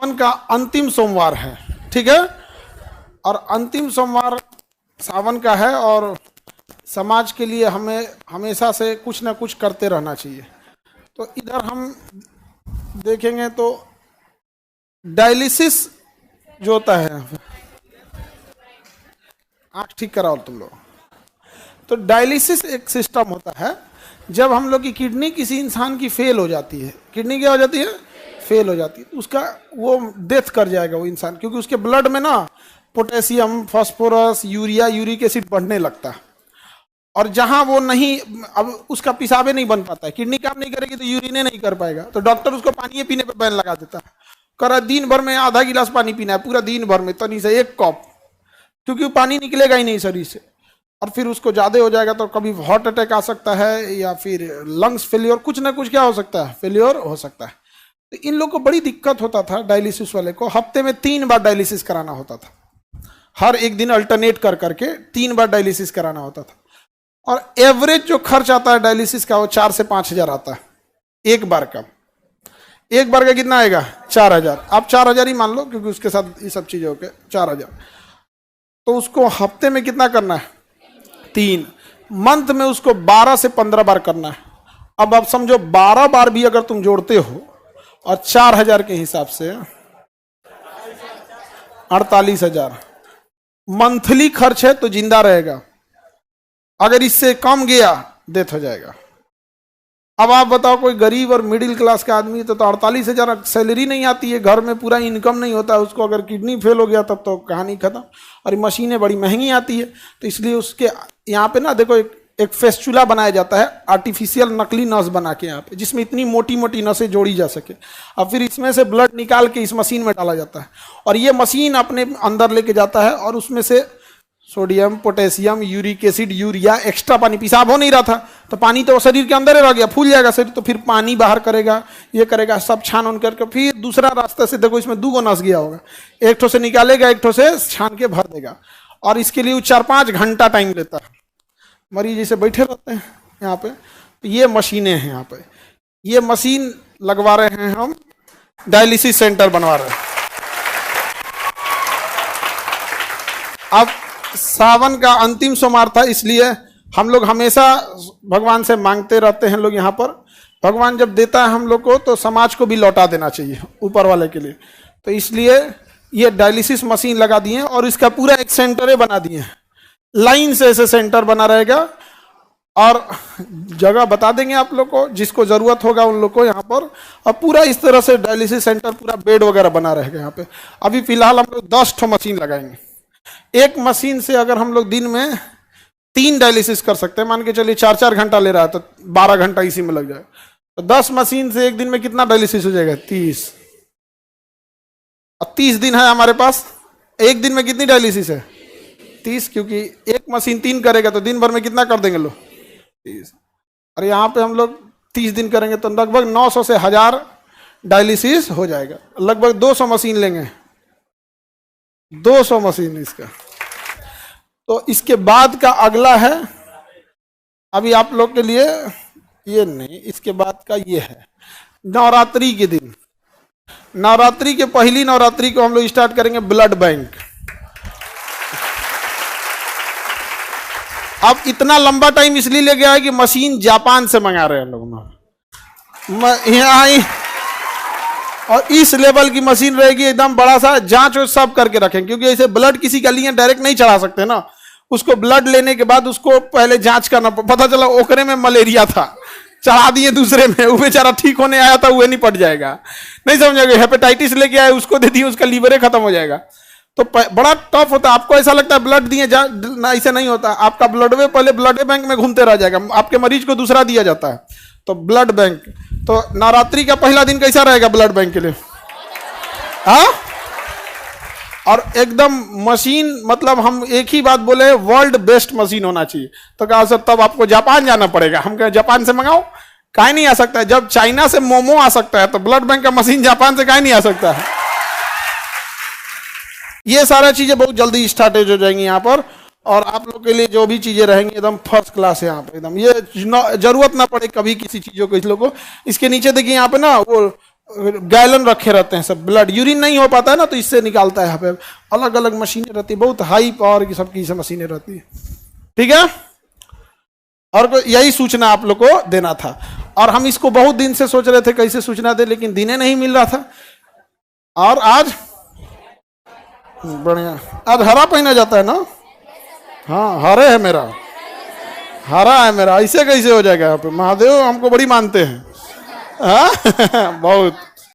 सावन का अंतिम सोमवार है, ठीक है। और अंतिम सोमवार सावन का है और समाज के लिए हमें हमेशा से कुछ ना कुछ करते रहना चाहिए। तो इधर हम देखेंगे तो डायलिसिस जो होता है, आँख ठीक कराओ तुम लोग। तो डायलिसिस एक सिस्टम होता है, जब हम लोग की किडनी किसी इंसान की फेल हो जाती है, किडनी क्या हो जाती है, फेल हो जाती है, तो उसका वो डेथ कर जाएगा वो इंसान, क्योंकि उसके ब्लड में ना potassium, phosphorus, urea, uric acid बढ़ने लगता है। और जहां वो नहीं, अब उसका पेशाबे नहीं बन पाता है, किडनी काम नहीं करेगी तो यूरिने नहीं कर पाएगा, तो डॉक्टर उसको पानी पीने पे बैन लगा देता है। करा दिन भर में आधा गिलास पानी पीना है, पूरा दिन भर में तनी से एक कप, क्योंकि वो पानी निकलेगा ही नहीं शरीर से। और फिर उसको ज़्यादा हो जाएगा तो कभी हार्ट अटैक आ सकता है, या फिर लंग्स फेलियर, कुछ ना कुछ क्या हो सकता है, फेलियर हो सकता है। तो इन लोग को बड़ी दिक्कत होता था, डायलिसिस वाले को हफ्ते में 3 बार डायलिसिस कराना होता था, हर एक दिन अल्टरनेट कर करके 3 बार डायलिसिस कराना होता था। और एवरेज जो खर्च आता है डायलिसिस का वो 4 से 5 हजार आता है एक बार का। एक बार का कितना आएगा, 4 हजार। आप 4 हजार ही मान लो, क्योंकि उसके साथ ये सब चीजें होके 4 हजार। तो उसको हफ्ते में कितना करना है, 3। मंथ में उसको 12 से 15 बार करना है। अब आप समझो 12 बार भी अगर तुम जोड़ते हो और 4 हजार के हिसाब से 48 हजार मंथली खर्च है, तो जिंदा रहेगा। अगर इससे कम गया डेथ हो जाएगा। अब आप बताओ कोई गरीब और मिडिल क्लास का आदमी तो 48 हजार सैलरी नहीं आती है, घर में पूरा इनकम नहीं होता है उसको, अगर किडनी फेल हो गया तब तो कहानी खत्म। और मशीनें बड़ी महंगी आती है, तो इसलिए उसके यहाँ पे ना देखो एक फेस्चुला बनाया जाता है, आर्टिफिशियल नकली नस बना के यहाँ पे, जिसमें इतनी मोटी मोटी नसें जोड़ी जा सके। अब फिर इसमें से ब्लड निकाल के इस मशीन में डाला जाता है, और ये मशीन अपने अंदर लेके जाता है, और उसमें से sodium, potassium, uric acid, urea, extra पानी, पेशाब हो नहीं रहा था तो पानी तो शरीर के अंदर ही रह गया, फूल जाएगा शरीर, तो फिर पानी बाहर करेगा, ये करेगा, सब छान उन करके फिर दूसरा रास्ते से, देखो इसमें 2 नस गया होगा, एक ठो से निकालेगा, एक ठो से छान के भर देगा। और इसके लिए 4-5 घंटा टाइम लेता है। मरीज जैसे बैठे रहते हैं यहाँ पे, तो ये मशीनें हैं यहाँ पे, ये मशीन लगवा रहे हैं हम, डायलिसिस सेंटर बनवा रहे हैं। अब सावन का अंतिम सोमवार था, इसलिए हम लोग हमेशा भगवान से मांगते रहते हैं लोग यहाँ पर। भगवान जब देता है हम लोग को तो समाज को भी लौटा देना चाहिए ऊपर वाले के लिए। तो इसलिए ये डायलिसिस मशीन लगा दिए हैं, और इसका पूरा एक सेंटर बना दिए हैं, लाइन से ऐसे सेंटर बना रहेगा। और जगह बता देंगे आप लोग को, जिसको जरूरत होगा उन लोग को यहाँ पर। और पूरा इस तरह से डायलिसिस सेंटर, पूरा बेड वगैरह बना रहेगा यहाँ पे। अभी फिलहाल हम लोग 10 ठो मशीन लगाएंगे। एक मशीन से अगर हम लोग दिन में 3 डायलिसिस कर सकते हैं, मान के चलिए 4-4 घंटा ले रहा है, तो 12 घंटा इसी में लग जाए, तो 10 मशीन से एक दिन में कितना डायलिसिस हो जाएगा, 30। अब 30 दिन है हमारे पास, एक दिन में कितनी डायलिसिस है, 30, क्योंकि एक मशीन 3 करेगा तो दिन भर में कितना कर देंगे लोग, 30। और यहाँ पे हम लोग 30 दिन करेंगे तो लगभग 900 से 1000 डायलिसिस हो जाएगा। लगभग 200 मशीन लेंगे, 200 मशीन इसका। तो इसके बाद का अगला है, अभी आप लोग के लिए ये नहीं, इसके बाद का ये है नवरात्रि के दिन। नवरात्रि के पहली नवरात्रि को हम लोग स्टार्ट करेंगे ब्लड बैंक। अब इतना लंबा टाइम इसलिए ले गया है कि मशीन जापान से मंगा रहे हैं लोग यहाँ, और इस लेवल की मशीन रहेगी, एकदम बड़ा सा जांच और सब करके रखें, क्योंकि ऐसे ब्लड किसी का लिए डायरेक्ट नहीं चढ़ा सकते ना, उसको ब्लड लेने के बाद उसको पहले जांच करना। पता चला ओकरे में मलेरिया था, चढ़ा दिए दूसरे में, वो बेचारा ठीक होने आया था, वो निपट जाएगा, नहीं समझोगे। हेपेटाइटिस लेके आए, उसको दे दिए, उसका लीवर खत्म हो जाएगा। तो बड़ा टफ होता है। आपको ऐसा लगता है ब्लड दिए ना, ऐसे नहीं होता। आपका ब्लड वे पहले ब्लड बैंक में घूमते रह जाएगा, आपके मरीज को दूसरा दिया जाता है। तो ब्लड बैंक, तो नवरात्रि का पहला दिन कैसा रहेगा ब्लड बैंक के लिए, हाँ। और एकदम मशीन, मतलब हम एक ही बात बोले, वर्ल्ड बेस्ट मशीन होना चाहिए। तो कहा सर तब आपको जापान जाना पड़ेगा। हम कहे जापान से मंगाओ, काहे नहीं आ सकता है। जब चाइना से मोमो आ सकता है तो ब्लड बैंक का मशीन जापान से काहे नहीं आ सकता है। ये सारा चीजें बहुत जल्दी स्टार्टेज हो जाएंगी यहाँ पर, और आप लोग के लिए जो भी चीजें रहेंगी एकदम फर्स्ट क्लास है यहाँ पे, एकदम ये जरूरत ना पड़े कभी किसी चीजों को इस लोग को। इसके नीचे देखिए यहाँ पे ना वो गैलन रखे रहते हैं सब, ब्लड यूरिन नहीं हो पाता है ना, तो इससे निकालता है। यहाँ पे अलग अलग मशीनें रहती है, बहुत हाई पावर की सबकी सब मशीनें रहती है। ठीक है, और यही सूचना आप लोग को देना था। और हम इसको बहुत दिन से सोच रहे थे कैसे सूचना दे, लेकिन दिने नहीं मिल रहा था। और आज बढ़िया, आज हरा पहना जाता है ना। हाँ, हरे है मेरा, हरा है मेरा, ऐसे कैसे हो जाएगा? यहाँ पे महादेव हमको बड़ी मानते हैं। हाँ बहुत